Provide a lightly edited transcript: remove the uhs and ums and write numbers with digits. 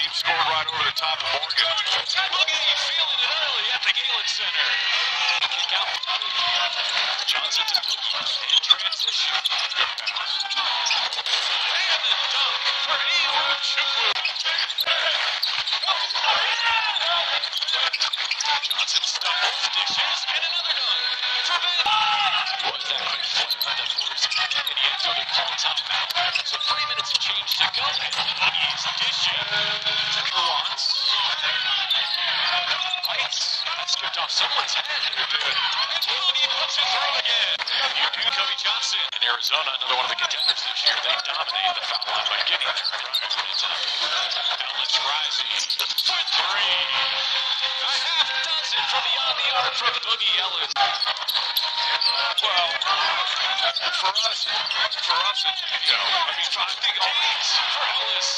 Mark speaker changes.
Speaker 1: team scored right over the top of Morgan. Boogie feeling it early at the Galen Center. Kick out. Johnson to Boogie in transition. Good pass. And the dunk for Iwu Chukwu. Johnson stumbles, dishes, and another dunk for Ben. Was that quick flip that forced Kennedy Endo to call timeout? So 3 minutes and change to go. Boogie's dishing for once. Lights. That skipped off someone's head. It did. And Boogie puts it through again. You do Kobe Johnson. In Arizona, another one of the contenders this year. They dominated the foul line by getting there. Ellis rising for three. A half dozen from beyond the arc from Boogie Ellis. Well, for us, it's, I think all 8 for Ellis.